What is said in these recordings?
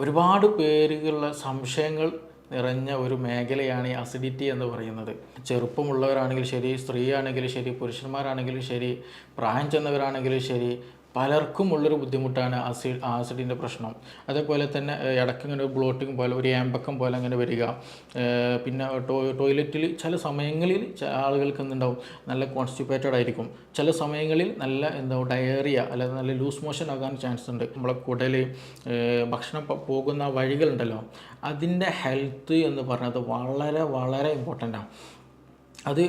ഒരുപാട് പേരുകളുടെ സംശയങ്ങൾ നിറഞ്ഞ ഒരു മേഖലയാണ് ഈ അസിഡിറ്റി എന്ന് പറയുന്നത്. ചെറുപ്പമുള്ളവരാണെങ്കിലും ശരി, സ്ത്രീയാണെങ്കിലും ശരി, പുരുഷന്മാരാണെങ്കിലും ശരി, പ്രായം ചെന്നവരാണെങ്കിലും ശരി, പലർക്കും ഉള്ളൊരു ബുദ്ധിമുട്ടാണ് ആസിഡിൻ്റെ പ്രശ്നം. അതേപോലെ തന്നെ ഇടയ്ക്ക് ഇങ്ങനെ ഒരു ബ്ലോട്ടിങ് പോലെ, ഒരു ഏമ്പക്കം പോലെ അങ്ങനെ വരിക. പിന്നെ ടോയ്ലറ്റിൽ ചില സമയങ്ങളിൽ ആളുകൾക്ക് എന്തുണ്ടാവും, നല്ല കോൺസ്റ്റിപ്പേറ്റഡ് ആയിരിക്കും. ചില സമയങ്ങളിൽ നല്ല ഡയറിയ അല്ലെങ്കിൽ നല്ല ലൂസ് മോഷൻ ആകാൻ ചാൻസ് ഉണ്ട്. നമ്മളെ കുടൽ ഭക്ഷണം പോകുന്ന വഴികളുണ്ടല്ലോ, അതിൻ്റെ ഹെൽത്ത് എന്ന് പറഞ്ഞത് വളരെ വളരെ ഇമ്പോർട്ടൻ്റാണ്. അത്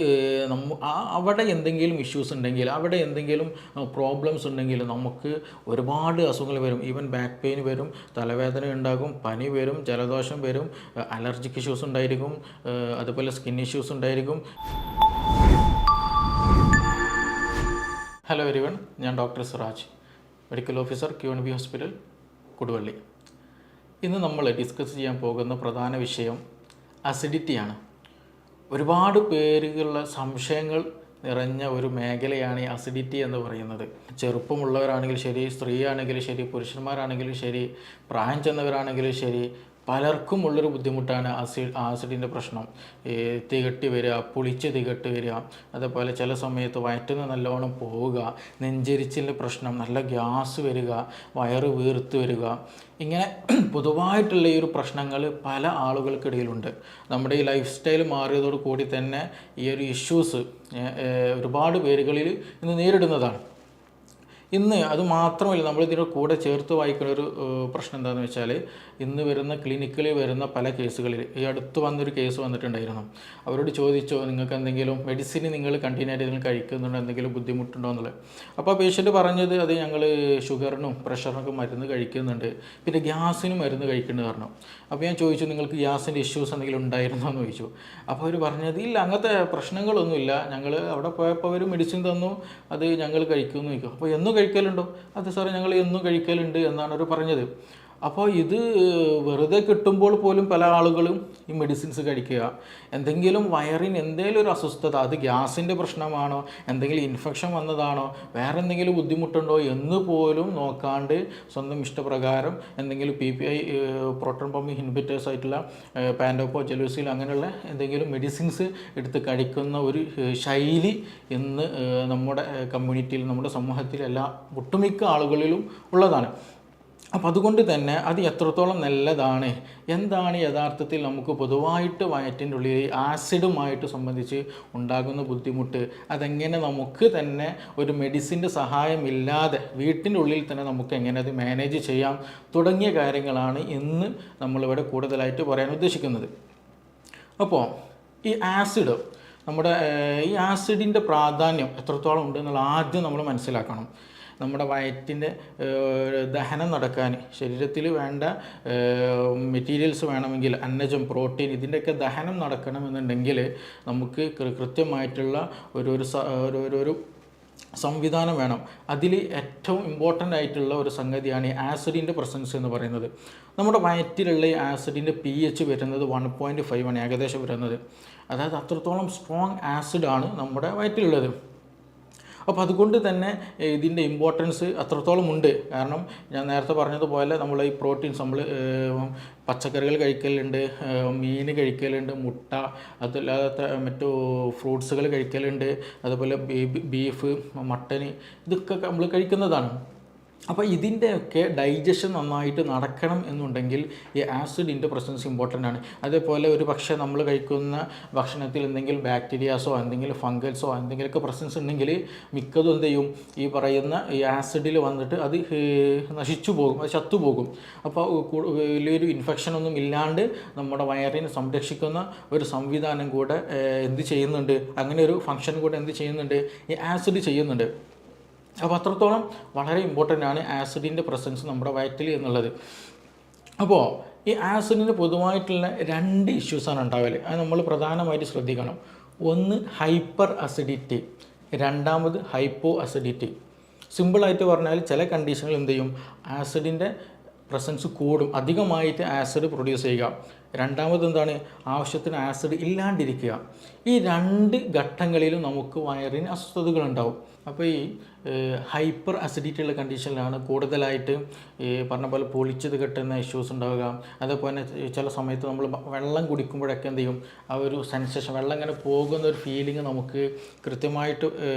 അവിടെ എന്തെങ്കിലും ഇഷ്യൂസ് ഉണ്ടെങ്കിൽ, അവിടെ എന്തെങ്കിലും പ്രോബ്ലംസ് ഉണ്ടെങ്കിൽ നമുക്ക് ഒരുപാട് അസുഖങ്ങൾ വരും. ഈവൻ ബാക്ക് പെയിൻ വരും, തലവേദന ഉണ്ടാകും, പനി വരും, ജലദോഷം വരും, അലർജിക് ഇഷ്യൂസ് ഉണ്ടായിരിക്കും, അതുപോലെ സ്കിൻ ഇഷ്യൂസ് ഉണ്ടായിരിക്കും. ഹലോ എവരിവൺ, ഞാൻ doctor Siraj, medical officer QNB hospital, Koduvally. ഇന്ന് നമ്മൾ ഡിസ്കസ് ചെയ്യാൻ പോകുന്ന പ്രധാന വിഷയം അസിഡിറ്റിയാണ്. ഒരുപാട് പേരുകളുടെ സംശയങ്ങൾ നിറഞ്ഞ ഒരു മേഖലയാണ് ഈ അസിഡിറ്റി എന്ന് പറയുന്നത്. ചെറുപ്പമുള്ളവരാണെങ്കിലും ശരി, സ്ത്രീയാണെങ്കിലും ശരി, പുരുഷന്മാരാണെങ്കിലും ശരി, പ്രായം ചെന്നവരാണെങ്കിലും ശരി, പലർക്കും ഉള്ളൊരു ബുദ്ധിമുട്ടാണ് ആസിഡിൻ്റെ പ്രശ്നം. തികട്ടി വരിക, പുളിച്ച് തികട്ടി വരിക, അതേപോലെ ചില സമയത്ത് വയറ്റിൽ നല്ലോണം പോവുക, നെഞ്ചരിച്ചിൻ്റെ പ്രശ്നം, നല്ല ഗ്യാസ് വരിക, വയറ് വീർത്ത് വരിക, ഇങ്ങനെ പൊതുവായിട്ടുള്ള ഈ ഒരു പ്രശ്നങ്ങൾ പല ആളുകൾക്കിടയിലുണ്ട്. നമ്മുടെ ഈ ലൈഫ് സ്റ്റൈൽ മാറിയതോട് കൂടി തന്നെ ഈ ഒരു ഇഷ്യൂസ് ഒരുപാട് പേരുകളിൽ ഇന്ന് നേരിടുന്നതാണ്. ഇന്ന് അത് മാത്രമല്ല, നമ്മളിതിൻ്റെ കൂടെ ചേർത്ത് വായിക്കുന്ന ഒരു പ്രശ്നം എന്താണെന്ന് വെച്ചാൽ, ഇന്ന് വരുന്ന ക്ലിനിക്കിൽ വരുന്ന പല കേസുകളിൽ, ഈ അടുത്ത് വന്നൊരു കേസ് വന്നിട്ടുണ്ടായിരുന്നു. അവരോട് ചോദിച്ചോ, നിങ്ങൾക്ക് എന്തെങ്കിലും മെഡിസിൻ നിങ്ങൾ കണ്ടിന്യൂ ആയിട്ട് ഇതിന് കഴിക്കുന്നുണ്ടോ, എന്തെങ്കിലും ബുദ്ധിമുട്ടുണ്ടോ എന്നുള്ളത്. അപ്പോൾ ആ പേഷ്യൻറ്റ് പറഞ്ഞത്, അത് ഞങ്ങൾ ഷുഗറിനും പ്രഷറിനൊക്കെ മരുന്ന് കഴിക്കുന്നുണ്ട്, പിന്നെ ഗ്യാസിനും മരുന്ന് കഴിക്കുന്നുണ്ട് പറഞ്ഞു. അപ്പോൾ ഞാൻ ചോദിച്ചു, നിങ്ങൾക്ക് ഗ്യാസിൻ്റെ ഇഷ്യൂസ് എന്തെങ്കിലും ഉണ്ടായിരുന്നോ എന്ന് ചോദിച്ചു. അപ്പോൾ അവർ പറഞ്ഞത്, ഇല്ല, അങ്ങനത്തെ പ്രശ്നങ്ങളൊന്നുമില്ല, ഞങ്ങൾ അവിടെ പോയപ്പോൾ അവർ മെഡിസിൻ തന്നു, അത് ഞങ്ങൾ കഴിക്കുമെന്ന് ചോദിക്കും. അപ്പോൾ എന്നും കഴിക്കലുണ്ടോ? അത് സാറേ, ഞങ്ങൾ എന്നും കഴിക്കലുണ്ട് എന്നാണ് അവർ പറഞ്ഞത്. അപ്പോൾ ഇത് വെറുതെ കിട്ടുമ്പോൾ പോലും പല ആളുകളും ഈ മെഡിസിൻസ് കഴിക്കുക. എന്തെങ്കിലും വയറിന് എന്തെങ്കിലും ഒരു അസ്വസ്ഥത, അത് ഗ്യാസിൻ്റെ പ്രശ്നമാണോ, എന്തെങ്കിലും ഇൻഫെക്ഷൻ വന്നതാണോ, വേറെ എന്തെങ്കിലും ബുദ്ധിമുട്ടുണ്ടോ എന്ന് പോലും നോക്കാണ്ട് സ്വന്തം ഇഷ്ടപ്രകാരം എന്തെങ്കിലും PPI പ്രോട്ടോൺ പമ്പ് ഇൻഹിബിറ്റേഴ്സ് ആയിട്ടുള്ള പാൻഡോപ്പോ, ജലൂസിൽ അങ്ങനെയുള്ള എന്തെങ്കിലും മെഡിസിൻസ് എടുത്ത് കഴിക്കുന്ന ഒരു ശൈലി ഇന്ന് നമ്മുടെ കമ്മ്യൂണിറ്റിയിൽ, നമ്മുടെ സമൂഹത്തിൽ ഒട്ടുമിക്ക ആളുകളിലും ഉള്ളതാണ്. അപ്പോൾ അതുകൊണ്ട് തന്നെ അത് എത്രത്തോളം നല്ലതാണ്, എന്താണ് യഥാർത്ഥത്തിൽ നമുക്ക് പൊതുവായിട്ട് വയറ്റിൻ്റെ ഉള്ളിൽ ആസിഡുമായിട്ട് സംബന്ധിച്ച് ഉണ്ടാകുന്ന ബുദ്ധിമുട്ട്, അതെങ്ങനെ നമുക്ക് തന്നെ ഒരു മെഡിസിൻ്റെ സഹായമില്ലാതെ വീട്ടിൻ്റെ ഉള്ളിൽ തന്നെ നമുക്ക് എങ്ങനെ അത് മാനേജ് ചെയ്യാം തുടങ്ങിയ കാര്യങ്ങളാണ് ഇന്ന് നമ്മളിവിടെ കൂടുതലായിട്ട് പറയാൻ ഉദ്ദേശിക്കുന്നത്. അപ്പോൾ ഈ ആസിഡ്, നമ്മുടെ ഈ ആസിഡിൻ്റെ പ്രാധാന്യം എത്രത്തോളം ഉണ്ടെന്നുള്ള ആദ്യം നമ്മൾ മനസ്സിലാക്കണം. നമ്മുടെ വയറ്റിൻ്റെ ദഹനം നടക്കാൻ, ശരീരത്തിൽ വേണ്ട മെറ്റീരിയൽസ് വേണമെങ്കിൽ, അന്നജം, പ്രോട്ടീൻ, ഇതിൻ്റെയൊക്കെ ദഹനം നടക്കണമെന്നുണ്ടെങ്കിൽ നമുക്ക് കൃത്യമായിട്ടുള്ള ഒരു സംവിധാനം വേണം. അതിൽ ഏറ്റവും ഇമ്പോർട്ടൻ്റ് ആയിട്ടുള്ള ഒരു സംഗതിയാണ് ഈ ആസിഡിൻ്റെ പ്രസൻസ് എന്ന് പറയുന്നത്. നമ്മുടെ വയറ്റിലുള്ള ഈ ആസിഡിൻ്റെ pH വരുന്നത് 1.5 ആണ് ഏകദേശം വരുന്നത്. അതായത് അത്രത്തോളം സ്ട്രോങ് ആസിഡാണ് നമ്മുടെ വയറ്റിലുള്ളത്. അപ്പോൾ അതുകൊണ്ട് തന്നെ ഇതിൻ്റെ ഇമ്പോർട്ടൻസ് അത്രത്തോളം ഉണ്ട്. കാരണം ഞാൻ നേരത്തെ പറഞ്ഞതുപോലെ നമ്മൾ ഈ പ്രോട്ടീൻസ്, നമ്മൾ പച്ചക്കറികൾ കഴിക്കലുണ്ട്, മീൻ കഴിക്കലുണ്ട്, മുട്ട, അതല്ലാത്ത മറ്റു ഫ്രൂട്ട്സുകൾ കഴിക്കലുണ്ട്, അതുപോലെ ബീഫ്, മട്ടന്, ഇതൊക്കെ നമ്മൾ കഴിക്കുന്നതാണ്. അപ്പോൾ ഇതിൻ്റെയൊക്കെ ഡൈജഷൻ നന്നായിട്ട് നടക്കണം എന്നുണ്ടെങ്കിൽ ഈ ആസിഡിൻ്റെ പ്രസൻസ് ഇമ്പോർട്ടൻ്റ് ആണ്. അതേപോലെ ഒരു പക്ഷേ നമ്മൾ കഴിക്കുന്ന ഭക്ഷണത്തിൽ എന്തെങ്കിലും ബാക്ടീരിയാസോ എന്തെങ്കിലും ഫംഗൽസോ എന്തെങ്കിലുമൊക്കെ പ്രസൻസ് ഉണ്ടെങ്കിൽ മിക്കതും എന്ത് ചെയ്യും, ഈ പറയുന്ന ഈ ആസിഡിൽ വന്നിട്ട് അത് നശിച്ചു പോകും, അത് ചത്തുപോകും. അപ്പോൾ വലിയൊരു ഇൻഫെക്ഷനൊന്നും ഇല്ലാണ്ട് നമ്മുടെ വയറിനെ സംരക്ഷിക്കുന്ന ഒരു സംവിധാനം കൂടെ എന്ത് ചെയ്യുന്നുണ്ട്, അങ്ങനെ ഒരു ഫംഗ്ഷൻ കൂടെ എന്ത് ചെയ്യുന്നുണ്ട്, ഈ ആസിഡ് ചെയ്യുന്നുണ്ട്. അപ്പോൾ അത്രത്തോളം വളരെ ഇമ്പോർട്ടൻ്റ് ആണ് ആസിഡിൻ്റെ പ്രസൻസ് നമ്മുടെ വയറ്റിൽ എന്നുള്ളത്. അപ്പോൾ ഈ ആസിഡിന് പൊതുവായിട്ടുള്ള 2 ഇഷ്യൂസാണ് ഉണ്ടാവല്. അത് നമ്മൾ പ്രധാനമായിട്ട് ശ്രദ്ധിക്കണം. ഒന്ന് ഹൈപ്പർ അസിഡിറ്റി, രണ്ടാമത് ഹൈപ്പോ അസിഡിറ്റി. സിമ്പിളായിട്ട് പറഞ്ഞാൽ ചില കണ്ടീഷനുകൾ എന്ത് ചെയ്യും, ആസിഡിൻ്റെ പ്രസൻസ് കൂടും, അധികമായിട്ട് ആസിഡ് പ്രൊഡ്യൂസ് ചെയ്യുക. രണ്ടാമത് എന്താണ്, ആവശ്യത്തിന് ആസിഡ് ഇല്ലാണ്ടിരിക്കുക. ഈ രണ്ട് ഘട്ടങ്ങളിലും നമുക്ക് വയറിന് അസ്വസ്ഥതകളുണ്ടാവും. അപ്പോൾ ഈ ഹൈപ്പർ അസിഡിറ്റി ഉള്ള കണ്ടീഷനിലാണ് കൂടുതലായിട്ട് ഈ പറഞ്ഞ പോലെ പൊളിച്ചത് കെട്ടുന്ന ഇഷ്യൂസ് ഉണ്ടാവുക. അതേപോലെ ചില സമയത്ത് നമ്മൾ വെള്ളം കുടിക്കുമ്പോഴൊക്കെ എന്ത് ചെയ്യും, ആ ഒരു സെൻസേഷൻ, വെള്ളം ഇങ്ങനെ പോകുന്ന ഒരു ഫീലിംഗ് നമുക്ക് കൃത്യമായിട്ട്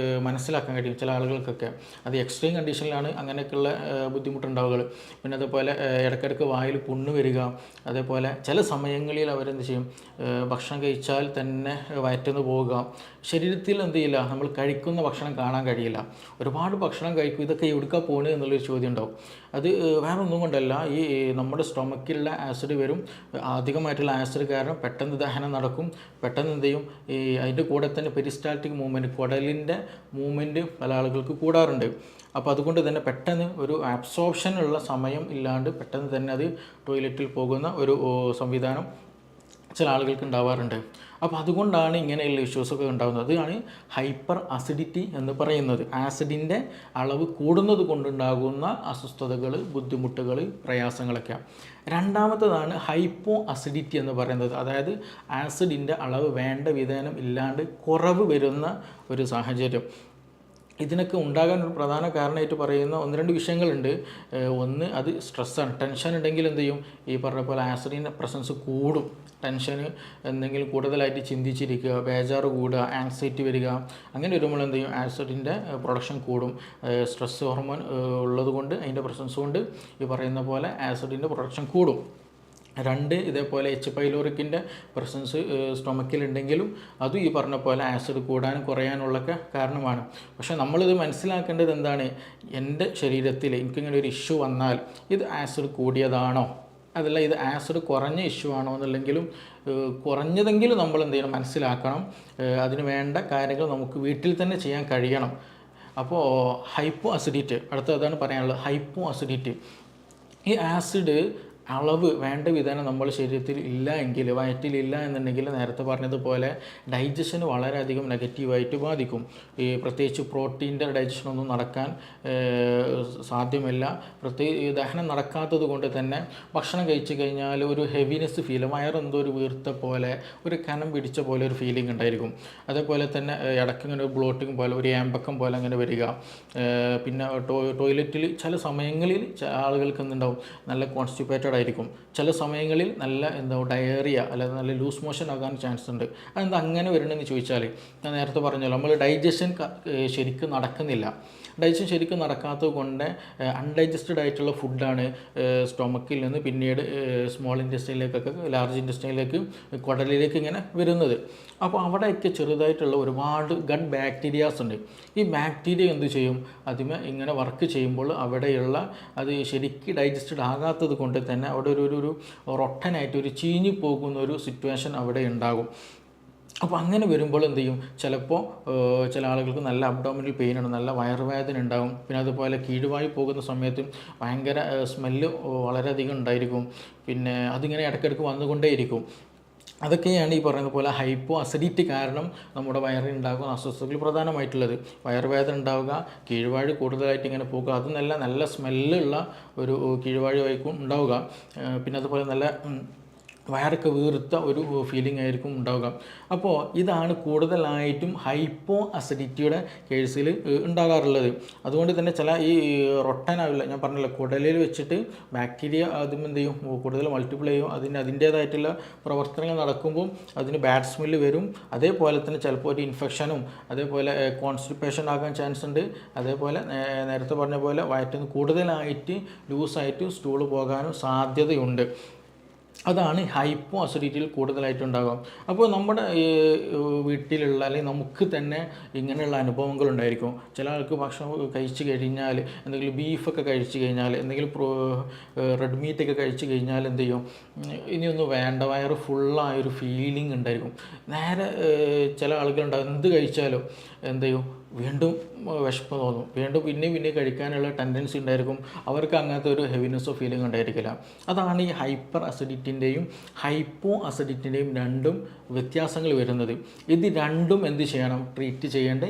മനസ്സിലാക്കാൻ കഴിയും ചില ആളുകൾക്കൊക്കെ. അത് എക്സ്ട്രീം കണ്ടീഷനിലാണ് അങ്ങനെയൊക്കെയുള്ള ബുദ്ധിമുട്ടുണ്ടാവുക. പിന്നെ അതേപോലെ ഇടയ്ക്കിടയ്ക്ക് വായിൽ പുണ്ണ് വരിക. അതേപോലെ ചില സമയങ്ങളിൽ അവരെന്ത് ചെയ്യും, ഭക്ഷണം കഴിച്ചാൽ തന്നെ വയറ്റുന്ന് പോവുക. ശരീരത്തിൽ എന്ത് ചെയ്യില്ല, നമ്മൾ കഴിക്കുന്ന ഭക്ഷണം കാണാൻ കഴിയില്ല. ഒരുപാട് ഭക്ഷണം കഴിക്കും, ഇതൊക്കെ എവിടേക്കാണ് പോകുന്നത് എന്നുള്ളൊരു ചോദ്യം ഉണ്ടാവും. അത് വേറെ ഒന്നും കൊണ്ടല്ല, ഈ നമ്മുടെ സ്റ്റൊമക്കിലുള്ള ആസിഡ് വരും. അധികമായിട്ടുള്ള ആസിഡ് കാരണം പെട്ടെന്ന് ദഹനം നടക്കും. പെട്ടെന്ന് എന്ത് ചെയ്യും, ഈ അതിൻ്റെ കൂടെ തന്നെ പെരിസ്റ്റാൾട്ടിക് മൂവ്മെൻറ്റ്, കുടലിൻ്റെ മൂവ്മെൻറ്റ് പല ആളുകൾക്ക് കൂടാറുണ്ട്. അപ്പോൾ അതുകൊണ്ട് തന്നെ പെട്ടെന്ന് ഒരു അബ്സോർപ്ഷനുള്ള സമയം ഇല്ലാണ്ട് പെട്ടെന്ന് തന്നെ അത് ടോയ്ലറ്റിൽ പോകുന്ന ഒരു സംവിധാനം ചില ആളുകൾക്ക് ഉണ്ടാവാറുണ്ട്. അപ്പോൾ അതുകൊണ്ടാണ് ഇങ്ങനെയുള്ള ഇഷ്യൂസൊക്കെ ഉണ്ടാകുന്നത്. അതാണ് ഹൈപ്പർ അസിഡിറ്റി എന്ന് പറയുന്നത്. ആസിഡിൻ്റെ അളവ് കൂടുന്നത് കൊണ്ടുണ്ടാകുന്ന അസ്വസ്ഥതകൾ, ബുദ്ധിമുട്ടുകൾ, പ്രയാസങ്ങളൊക്കെ. രണ്ടാമത്തേതാണ് ഹൈപ്പോ അസിഡിറ്റി എന്ന് പറയുന്നത്. അതായത് ആസിഡിൻ്റെ അളവ് വേണ്ട വിധേനം ഇല്ലാണ്ട് കുറവ് വരുന്ന ഒരു സാഹചര്യം. ഇതിനൊക്കെ ഉണ്ടാകാൻ ഒരു പ്രധാന കാരണമായിട്ട് പറയുന്ന ഒന്ന് രണ്ട് വിഷയങ്ങളുണ്ട്. ഒന്ന് അത് സ്ട്രെസ്സാണ്. ടെൻഷൻ ഉണ്ടെങ്കിൽ എന്ത് ചെയ്യും, ഈ പറഞ്ഞ പോലെ ആസിഡിൻ്റെ പ്രസൻസ് കൂടും. ടെൻഷന് എന്തെങ്കിലും കൂടുതലായിട്ട് ചിന്തിച്ചിരിക്കുക, ബേജാറ് കൂടുക, ആങ്സൈറ്റി വരിക, അങ്ങനെ വരുമ്പോൾ എന്ത് ചെയ്യും, ആസിഡിൻ്റെ പ്രൊഡക്ഷൻ കൂടും. സ്ട്രെസ് ഹോർമോൺ ഉള്ളത് കൊണ്ട്, അതിൻ്റെ പ്രസൻസ് കൊണ്ട് ഈ പറയുന്ന പോലെ ആസിഡിൻ്റെ പ്രൊഡക്ഷൻ കൂടും. രണ്ട്, ഇതേപോലെ എച്ച് പൈലോറിക്കിൻ്റെ പ്രസൻസ് സ്റ്റൊമക്കിലുണ്ടെങ്കിലും അതും ഈ പറഞ്ഞ പോലെ ആസിഡ് കൂടാനും കുറയാനുള്ളൊക്കെ കാരണമാണ്. പക്ഷേ നമ്മളിത് മനസ്സിലാക്കേണ്ടത് എന്താണ്, എൻ്റെ ശരീരത്തിൽ എനിക്കിങ്ങനെ ഒരു ഇഷ്യൂ വന്നാൽ ഇത് ആസിഡ് കൂടിയതാണോ, അതല്ല ഇത് ആസിഡ് കുറഞ്ഞ ഇഷ്യൂ ആണോ എന്നുള്ളെങ്കിലും കുറഞ്ഞതെങ്കിലും നമ്മൾ എന്ത് ചെയ്യണം, മനസ്സിലാക്കണം. അതിന് വേണ്ട കാര്യങ്ങൾ നമുക്ക് വീട്ടിൽ തന്നെ ചെയ്യാൻ കഴിയണം. അപ്പോൾ ഹൈപ്പോ അസിഡിറ്റി, അടുത്തതാണ് പറയാനുള്ളത്. ഹൈപ്പോ അസിഡിറ്റി, ഈ ആസിഡ് അളവ് വേണ്ട വിധേനം നമ്മുടെ ശരീരത്തിൽ ഇല്ല എങ്കിൽ, വയറ്റിലില്ല എന്നുണ്ടെങ്കിൽ നേരത്തെ പറഞ്ഞതുപോലെ ഡൈജഷന് വളരെയധികം നെഗറ്റീവായിട്ട് ബാധിക്കും. ഈ പ്രത്യേകിച്ച് പ്രോട്ടീൻ്റെ ഡൈജഷനൊന്നും നടക്കാൻ സാധ്യമല്ല. ദഹനം നടക്കാത്തത് കൊണ്ട് തന്നെ ഭക്ഷണം കഴിച്ചു കഴിഞ്ഞാൽ ഒരു ഹെവിനെസ് ഫീൽ, വയറെന്തോ ഒരു വീർത്ത പോലെ, ഒരു കനം പിടിച്ച പോലെ ഒരു ഫീലിംഗ് ഉണ്ടായിരിക്കും. അതേപോലെ തന്നെ ഇടയ്ക്കിങ്ങനെ ഒരു ബ്ലോട്ടിങ് പോലെ, ഒരു ഏമ്പക്കം പോലെ അങ്ങനെ വരിക. പിന്നെ ടോയ്ലറ്റിൽ ചില സമയങ്ങളിൽ ആളുകൾക്ക് എന്തുണ്ടാവും, നല്ല കോൺസ്റ്റിപ്പേറ്റഡ് ആയിരിക്കും. ചില സമയങ്ങളിൽ നല്ല ഡയറിയ അല്ലെങ്കിൽ നല്ല ലൂസ് മോഷൻ ആകാൻ ചാൻസ് ഉണ്ട്. അതെന്താ അങ്ങനെ വരണമെന്ന് ചോദിച്ചാൽ, ഞാൻ നേരത്തെ പറഞ്ഞല്ലോ, നമ്മൾ ഡൈജഷൻ ശരിക്കും നടക്കുന്നില്ല. ഡൈജഷൻ ശരിക്കും നടക്കാത്തത് കൊണ്ട് അൺഡൈജസ്റ്റഡ് ആയിട്ടുള്ള ഫുഡാണ് സ്റ്റൊമക്കിൽ നിന്ന് പിന്നീട് സ്മോൾ ഇൻറ്റെസ്റ്റൈനിലേക്കൊക്കെ, ലാർജ് ഇൻറ്റെസ്റ്റൈനിലേക്ക്, കുടലിലേക്ക് ഇങ്ങനെ വരുന്നത്. അപ്പോൾ അവിടെയൊക്കെ ചെറുതായിട്ടുള്ള ഒരുപാട് ഗട്ട് ബാക്ടീരിയാസ് ഉണ്ട്. ഈ ബാക്ടീരിയ എന്ത് ചെയ്യും, അതിമേ ഇങ്ങനെ വർക്ക് ചെയ്യുമ്പോൾ അവിടെയുള്ള അത് ശരിക്കും ഡൈജസ്റ്റഡ് ആകാത്തത് കൊണ്ട് തന്നെ അവിടെ ഒരു റൊട്ടനായിട്ട് ഒരു ചീഞ്ഞു പോകുന്ന ഒരു സിറ്റുവേഷൻ അവിടെ ഉണ്ടാകും. അപ്പോൾ അങ്ങനെ വരുമ്പോൾ എന്ത് ചെയ്യും, ചിലപ്പോൾ ചില ആളുകൾക്ക് നല്ല അബ്ഡോമിനൽ പെയിൻ ഉണ്ട്, നല്ല വയറുവേദന ഉണ്ടാകും. പിന്നെ അതുപോലെ കീഴുവായി പോകുന്ന സമയത്ത് ഭയങ്കര സ്മെല്ല് വളരെയധികം ഉണ്ടായിരിക്കും. പിന്നെ അതിങ്ങനെ ഇടയ്ക്കിടയ്ക്ക് വന്നുകൊണ്ടേയിരിക്കും. അതൊക്കെയാണ് ഈ പറയുന്ന പോലെ ഹൈപ്പോ അസിഡിറ്റി കാരണം നമ്മുടെ വയറിൽ ഉണ്ടാകുന്ന അസ്വസ്ഥതകൾ പ്രധാനമായിട്ടുള്ളത്. വയറുവേദന ഉണ്ടാവുക, കീഴ്വാഴ് കൂടുതലായിട്ട് ഇങ്ങനെ പോകുക, അത് നല്ല സ്മെല്ലുള്ള ഒരു കീഴ്വാഴായിരിക്കും ഉണ്ടാവുക. പിന്നെ അതുപോലെ നല്ല വയറൊക്കെ വീർത്ത ഒരു ഫീലിംഗ് ആയിരിക്കും ഉണ്ടാവുക. അപ്പോൾ ഇതാണ് കൂടുതലായിട്ടും ഹൈപ്പോ അസിഡിറ്റിയുടെ കേസിൽ ഉണ്ടാകാറുള്ളത്. അതുകൊണ്ട് തന്നെ ചില ഈ റൊട്ടനാവില്ല, ഞാൻ പറഞ്ഞല്ലോ, കുടലിൽ വെച്ചിട്ട് ബാക്ടീരിയ അതും എന്ത് ചെയ്യും, കൂടുതൽ മൾട്ടിപ്ലൈ ചെയ്യും. അതിൻ്റേതായിട്ടുള്ള പ്രവർത്തനങ്ങൾ നടക്കുമ്പോൾ അതിന് ബാഡ് സ്മെല്ല് വരും. അതേപോലെ തന്നെ ചിലപ്പോൾ ഒരു ഇൻഫെക്ഷനും അതേപോലെ കോൺസ്റ്റിപ്പേഷൻ ആകാൻ ചാൻസ് ഉണ്ട്. അതേപോലെ നേരത്തെ പറഞ്ഞ പോലെ വയറ്റിൽ നിന്ന് കൂടുതലായിട്ട് ലൂസായിട്ട് സ്റ്റൂള് പോകാനും സാധ്യതയുണ്ട്. അതാണ് ഹൈപ്പോ അസിഡിറ്റിയിൽ കൂടുതലായിട്ടുണ്ടാകും. അപ്പോൾ നമ്മുടെ വീട്ടിലുള്ള അല്ലെങ്കിൽ നമുക്ക് തന്നെ ഇങ്ങനെയുള്ള അനുഭവങ്ങളുണ്ടായിരിക്കും. ചില ആൾക്ക് ഭക്ഷണം കഴിച്ച് കഴിഞ്ഞാൽ, എന്തെങ്കിലും ബീഫൊക്കെ കഴിച്ച് കഴിഞ്ഞാൽ, എന്തെങ്കിലും റെഡ് മീറ്റൊക്കെ കഴിച്ച് കഴിഞ്ഞാൽ എന്ത് ചെയ്യും, ഇനിയൊന്നും വേണ്ട, വയറ് ഫുള്ളായൊരു ഫീലിംഗ് ഉണ്ടായിരിക്കും. നേരെ ചില ആളുകളുണ്ടാകും, എന്ത് കഴിച്ചാലും എന്ത് ചെയ്യും, വീണ്ടും വിശപ്പ് തോന്നും, വീണ്ടും പിന്നെ കഴിക്കാനുള്ള ടെൻഡൻസി ഉണ്ടായിരിക്കും. അവർക്ക് അങ്ങനത്തെ ഒരു ഹെവിനെസ്സോ ഫീലിംഗ് ഉണ്ടായിരിക്കില്ല. അതാണ് ഈ ഹൈപ്പർ അസിഡിറ്റിൻ്റെയും ഹൈപ്പോ അസിഡിറ്റിൻ്റെയും രണ്ടും വ്യത്യാസങ്ങൾ വരുന്നത്. ഇത് രണ്ടും എന്ത് ചെയ്യണം, ട്രീറ്റ് ചെയ്യേണ്ട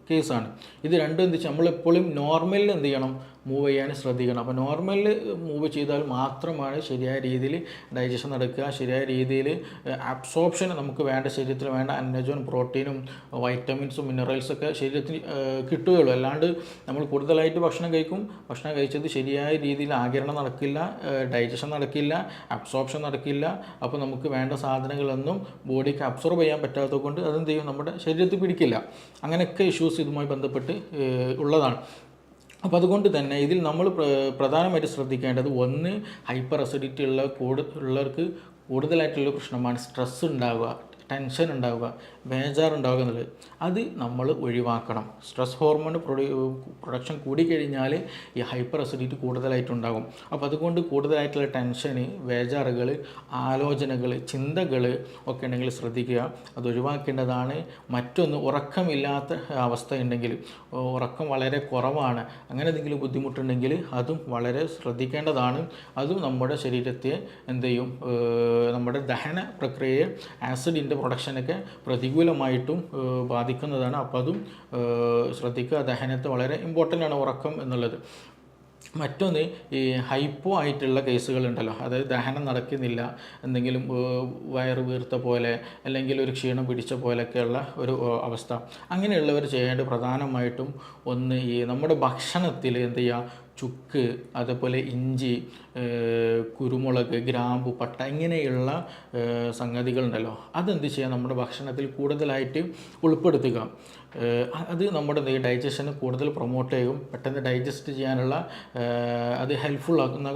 കേസാണ്. ഇത് രണ്ടും എന്ത് വെച്ചാൽ നമ്മളെപ്പോഴും നോർമലിൽ എന്ത് ചെയ്യണം, മൂവ് ചെയ്യാൻ ശ്രദ്ധിക്കണം. അപ്പോൾ നോർമലിൽ മൂവ് ചെയ്താൽ മാത്രമാണ് ശരിയായ രീതിയിൽ ഡൈജഷൻ നടക്കുക, ശരിയായ രീതിയിൽ അബ്സോർപ്ഷൻ നമുക്ക് വേണ്ട ശരീരത്തിൽ വേണ്ട അന്നജവും പ്രോട്ടീനും വൈറ്റമിൻസും മിനറൽസൊക്കെ ശരീരത്തിന് കിട്ടുകയുള്ളൂ. അല്ലാണ്ട് നമ്മൾ കൂടുതലായിട്ട് ഭക്ഷണം കഴിക്കും, ഭക്ഷണം കഴിച്ചത് ശരിയായ രീതിയിൽ ആഗിരണം നടക്കില്ല, ഡൈജഷൻ നടക്കില്ല, അബ്സോർപ്ഷൻ നടക്കില്ല. അപ്പോൾ നമുക്ക് വേണ്ട സാധനങ്ങളൊന്നും ബോഡിക്ക് അബ്സോർബ് ചെയ്യാൻ പറ്റാത്തത് കൊണ്ട് അതെന്ത് ചെയ്യും, നമ്മുടെ ശരീരത്തിൽ പിടിക്കില്ല. അങ്ങനെയൊക്കെ ഇഷ്യൂസ് ഇതുമായി ബന്ധപ്പെട്ട് ഉള്ളതാണ്. അപ്പോൾ അതുകൊണ്ട് തന്നെ ഇതിൽ നമ്മൾ പ്രധാനമായിട്ട് ശ്രദ്ധിക്കേണ്ടത്, ഒന്ന് ഹൈപ്പർ അസിഡിറ്റി ഉള്ളവർക്ക് കൂടുതലായിട്ടുള്ള പ്രശ്നമാണ് സ്ട്രെസ് ഉണ്ടാവുക, ടെൻഷൻ ഉണ്ടാവുക, ബേജാറുണ്ടാവുക എന്നുള്ളത്. അത് നമ്മൾ ഒഴിവാക്കണം. സ്ട്രെസ് ഹോർമോൺ പ്രൊഡക്ഷൻ കൂടിക്കഴിഞ്ഞാൽ ഈ ഹൈപ്പർ അസിഡിറ്റി കൂടുതലായിട്ടുണ്ടാകും. അപ്പോൾ അതുകൊണ്ട് കൂടുതലായിട്ടുള്ള ടെൻഷന്, ബേജാറുകൾ, ആലോചനകൾ, ചിന്തകൾ ഒക്കെ ഉണ്ടെങ്കിൽ ശ്രദ്ധിക്കുക, അത് ഒഴിവാക്കേണ്ടതാണ്. മറ്റൊന്ന്, ഉറക്കമില്ലാത്ത അവസ്ഥ ഉണ്ടെങ്കിൽ, ഉറക്കം വളരെ കുറവാണ്, അങ്ങനെ എന്തെങ്കിലും ബുദ്ധിമുട്ടുണ്ടെങ്കിൽ അതും വളരെ ശ്രദ്ധിക്കേണ്ടതാണ്. അതും നമ്മുടെ ശരീരത്തെ എന്ത് ചെയ്യും, നമ്മുടെ ദഹന പ്രക്രിയയെ, ആസിഡിൻ്റെ പ്രൊഡക്ഷനൊക്കെ പ്രതികൂലമായിട്ടും ബാധിക്കുന്നതാണ്. അപ്പോൾ അതും ശ്രദ്ധിക്കുക. ദഹനത്തെ വളരെ ഇമ്പോർട്ടൻ്റ് ആണ് ഉറക്കം എന്നുള്ളത്. മറ്റൊന്ന്, ഈ ഹൈപ്പോ ആയിട്ടുള്ള കേസുകളുണ്ടല്ലോ, അതായത് ദഹനം നടക്കുന്നില്ല, എന്തെങ്കിലും വയറ് വീർത്ത പോലെ അല്ലെങ്കിൽ ഒരു ക്ഷീണം പിടിച്ച പോലെയൊക്കെയുള്ള ഒരു അവസ്ഥ. അങ്ങനെയുള്ളവർ ചെയ്യേണ്ടത് പ്രധാനമായിട്ടും ഒന്ന്, ഈ നമ്മുടെ ഭക്ഷണത്തിൽ എന്ത് ചെയ്യുക, ചുക്ക്, അതേപോലെ ഇഞ്ചി, കുരുമുളക്, ഗ്രാമ്പു, പട്ട ഇങ്ങനെയുള്ള സംഗതികളുണ്ടല്ലോ, അതെന്ത് ചെയ്യുക, നമ്മുടെ ഭക്ഷണത്തിൽ കൂടുതലായിട്ട് ഉൾപ്പെടുത്തുക. അത് നമ്മുടെ ഡൈജഷന് കൂടുതൽ പ്രൊമോട്ട് ചെയ്യും, പെട്ടെന്ന് ഡൈജസ്റ്റ് ചെയ്യാനുള്ള അത് ഹെൽപ്ഫുൾ ആക്കുന്ന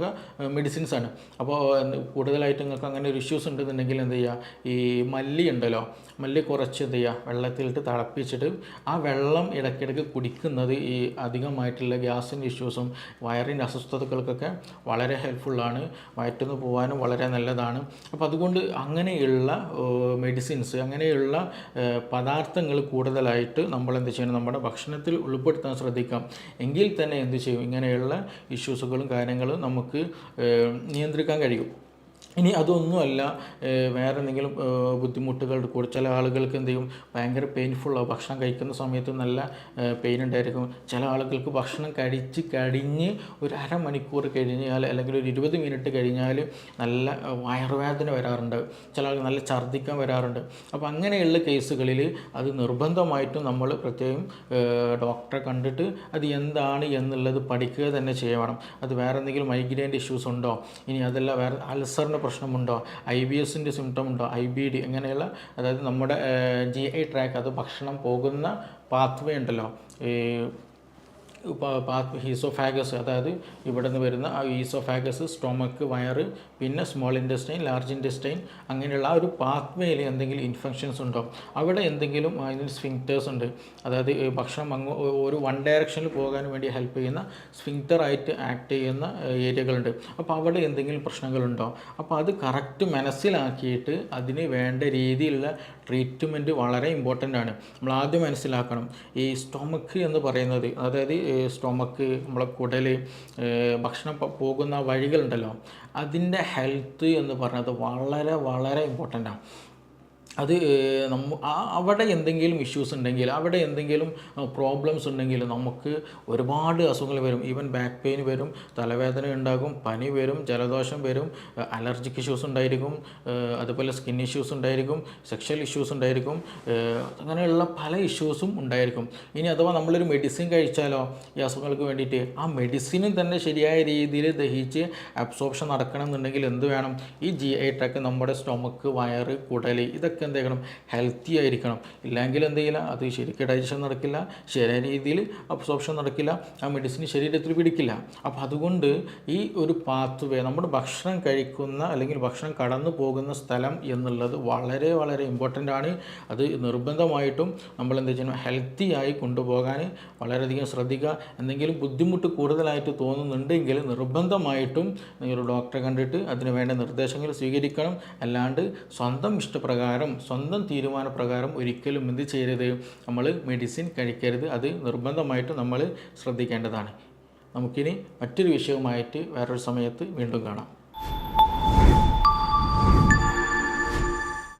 മെഡിസിൻസാണ്. അപ്പോൾ കൂടുതലായിട്ട് നിങ്ങൾക്ക് അങ്ങനെ ഒരു ഇഷ്യൂസ് ഉണ്ടെന്നുണ്ടെങ്കിൽ എന്ത് ചെയ്യുക, ഈ മല്ലി ഉണ്ടല്ലോ, മല്ലി കുറച്ച് എന്ത് ചെയ്യുക, വെള്ളത്തിലിട്ട് തിളപ്പിച്ചിട്ട് ആ വെള്ളം ഇടയ്ക്കിടയ്ക്ക് കുടിക്കുന്നത് ഈ അധികമായിട്ടുള്ള ഗ്യാസിൻ്റെ ഇഷ്യൂസും വയറിൻ്റെ അസ്വസ്ഥതകൾക്കൊക്കെ വളരെ ഹെൽപ്ഫുള്ളാണ്, വയറ്റിന്ന് പോകാനും വളരെ നല്ലതാണ്. അപ്പോൾ അതുകൊണ്ട് അങ്ങനെയുള്ള മെഡിസിൻസ്, അങ്ങനെയുള്ള പദാർത്ഥങ്ങൾ കൂടുതലായിട്ട് നമ്മൾ എന്ത് ചെയ്യണം, നമ്മുടെ ഭക്ഷണത്തിൽ ഉൾപ്പെടുത്താൻ ശ്രദ്ധിക്കാം. എങ്കിൽ തന്നെ എന്ത് ചെയ്യും, ഇങ്ങനെയുള്ള ഇഷ്യൂസുകളും കാര്യങ്ങളും നമുക്ക് നിയന്ത്രിക്കാൻ കഴിയും. ഇനി അതൊന്നുമല്ല, വേറെ എന്തെങ്കിലും ബുദ്ധിമുട്ടുകൾ കൂടി, ചില ആളുകൾക്ക് എന്ത് ചെയ്യും, ഭയങ്കര പെയിൻഫുള്ളാവും, ഭക്ഷണം കഴിക്കുന്ന സമയത്ത് നല്ല പെയിൻ ഉണ്ടായിരിക്കും. ചില ആളുകൾക്ക് ഭക്ഷണം കഴിഞ്ഞ് ഒരു അരമണിക്കൂർ കഴിഞ്ഞാൽ അല്ലെങ്കിൽ ഒരു 20 മിനിറ്റ് കഴിഞ്ഞാൽ നല്ല വയറുവേദന വരാറുണ്ട്, ചില ആൾക്ക് നല്ല ഛർദ്ദിക്കാൻ വരാറുണ്ട്. അപ്പോൾ അങ്ങനെയുള്ള കേസുകളിൽ അത് നിർബന്ധമായിട്ടും നമ്മൾ പ്രത്യേകം ഡോക്ടറെ കണ്ടിട്ട് അത് എന്താണ് എന്നുള്ളത് പഠിക്കുക തന്നെ ചെയ്യണം. അത് വേറെ എന്തെങ്കിലും മൈഗ്രെയിൻ്റെ ഇഷ്യൂസ് ഉണ്ടോ, ഇനി അതല്ല വേറെ അൾസറിൻ്റെ പ്രശ്നമുണ്ടോ, IBSൻ്റെ സിംറ്റം ഉണ്ടോ, IBD ഇങ്ങനെയുള്ള, അതായത് നമ്മുടെ GI ട്രാക്ക്, അത് ഭക്ഷണം പോകുന്ന പാത്വേ ഉണ്ടല്ലോ, ഈസോഫാഗസ്, അതായത് ഇവിടെ നിന്ന് വരുന്ന ആ ഈസോഫാഗസ്, സ്റ്റൊമക്ക്, വയറ്, പിന്നെ സ്മോൾ ഇൻറ്റസ്റ്റൈൻ, ലാർജ് ഇൻറ്റസ്റ്റൈൻ, അങ്ങനെയുള്ള ആ ഒരു പാത്വേയിൽ എന്തെങ്കിലും ഇൻഫെക്ഷൻസ് ഉണ്ടോ, അവിടെ എന്തെങ്കിലും അതിന് സ്ഫിങ്ക്റ്റേഴ്സ് ഉണ്ട്, അതായത് ഭക്ഷണം ഒരു വൺ ഡയറക്ഷനിൽ പോകാൻ വേണ്ടി ഹെൽപ്പ് ചെയ്യുന്ന സ്ഫിങ്ക്റ്ററായിട്ട് ആക്ട് ചെയ്യുന്ന ഏരിയകളുണ്ട്. അപ്പോൾ അവിടെ എന്തെങ്കിലും പ്രശ്നങ്ങളുണ്ടോ, അപ്പോൾ അത് കറക്റ്റ് മനസ്സിലാക്കിയിട്ട് അതിന് വേണ്ട രീതിയിലുള്ള ട്രീറ്റ്മെൻറ്റ് വളരെ ഇമ്പോർട്ടൻ്റ് ആണ്. നമ്മൾ ആദ്യം മനസ്സിലാക്കണം, ഈ സ്റ്റൊമക്ക് എന്ന് പറയുന്നത്, അതായത് സ്റ്റൊമക്ക്, നമ്മളെ കുടൽ, ഭക്ഷണം പോകുന്ന വഴികളുണ്ടല്ലോ, അതിൻ്റെ ഹെൽത്ത് എന്ന് പറയുന്നത് വളരെ വളരെ ഇമ്പോർട്ടൻ്റാണ്. അത് അവിടെ എന്തെങ്കിലും ഇഷ്യൂസ് ഉണ്ടെങ്കിൽ, അവിടെ എന്തെങ്കിലും പ്രോബ്ലംസ് ഉണ്ടെങ്കിൽ നമുക്ക് ഒരുപാട് അസുഖങ്ങൾ വരും. ഈവൻ ബാക്ക് പെയിൻ വരും, തലവേദന ഉണ്ടാകും, പനി വരും, ജലദോഷം വരും, അലർജിക് ഇഷ്യൂസ് ഉണ്ടായിരിക്കും, അതുപോലെ സ്കിൻ ഇഷ്യൂസ് ഉണ്ടായിരിക്കും, സെക്ഷൽ ഇഷ്യൂസ് ഉണ്ടായിരിക്കും, അങ്ങനെയുള്ള പല ഇഷ്യൂസും ഉണ്ടായിരിക്കും. ഇനി അഥവാ നമ്മളൊരു മെഡിസിൻ കഴിച്ചാലോ ഈ അസുഖങ്ങൾക്ക് വേണ്ടിയിട്ട്, ആ മെഡിസിനും തന്നെ ശരിയായ രീതിയിൽ ദഹിച്ച് അബ്സോർപ്ഷൻ നടക്കണം എന്നുണ്ടെങ്കിൽ എന്ത് വേണം, ഈ GI ട്രാക്ക്, നമ്മുടെ സ്റ്റൊമക്ക്, വയറ്, കുടൽ, ഇതൊക്കെ എന്ത് ചെയ്യണം, ഹെൽത്തി ആയിരിക്കണം. ഇല്ലെങ്കിൽ എന്ത് ചെയ്യില്ല, അത് ശരിക്കും ഡൈജഷൻ നടക്കില്ല, ശരിയായ രീതിയിൽ അബ്സോർപ്ഷൻ നടക്കില്ല, ആ മെഡിസിൻ ശരീരത്തിൽ പിടിക്കില്ല. അപ്പോൾ അതുകൊണ്ട് ഈ ഒരു പാത്വേ, നമ്മുടെ ഭക്ഷണം കഴിക്കുന്ന അല്ലെങ്കിൽ ഭക്ഷണം കടന്നു പോകുന്ന സ്ഥലം എന്നുള്ളത് വളരെ വളരെ ഇമ്പോർട്ടൻ്റ് ആണ്. അത് നിർബന്ധമായിട്ടും നമ്മൾ എന്ത് ചെയ്യണം, ഹെൽത്തി ആയി കൊണ്ടുപോകാൻ വളരെയധികം ശ്രദ്ധിക്കുക. എന്തെങ്കിലും ബുദ്ധിമുട്ട് കൂടുതലായിട്ട് തോന്നുന്നുണ്ടെങ്കിൽ നിർബന്ധമായിട്ടും നിങ്ങളൊരു ഡോക്ടറെ കണ്ടിട്ട് അതിന് വേണ്ട നിർദ്ദേശങ്ങൾ സ്വീകരിക്കണം. അല്ലാണ്ട് സ്വന്തം ഇഷ്ടപ്രകാരം, സ്വന്തം തീരുമാനപ്രകാരം ഒരിക്കലും എന്ത് ചെയ്യരുത്, നമ്മൾ മെഡിസിൻ കഴിക്കരുത്. അത് നിർബന്ധമായിട്ടും നമ്മൾ ശ്രദ്ധിക്കേണ്ടതാണ്. നമുക്കിനി മറ്റൊരു വിഷയവുമായിട്ട് വേറൊരു സമയത്ത് വീണ്ടും കാണാം.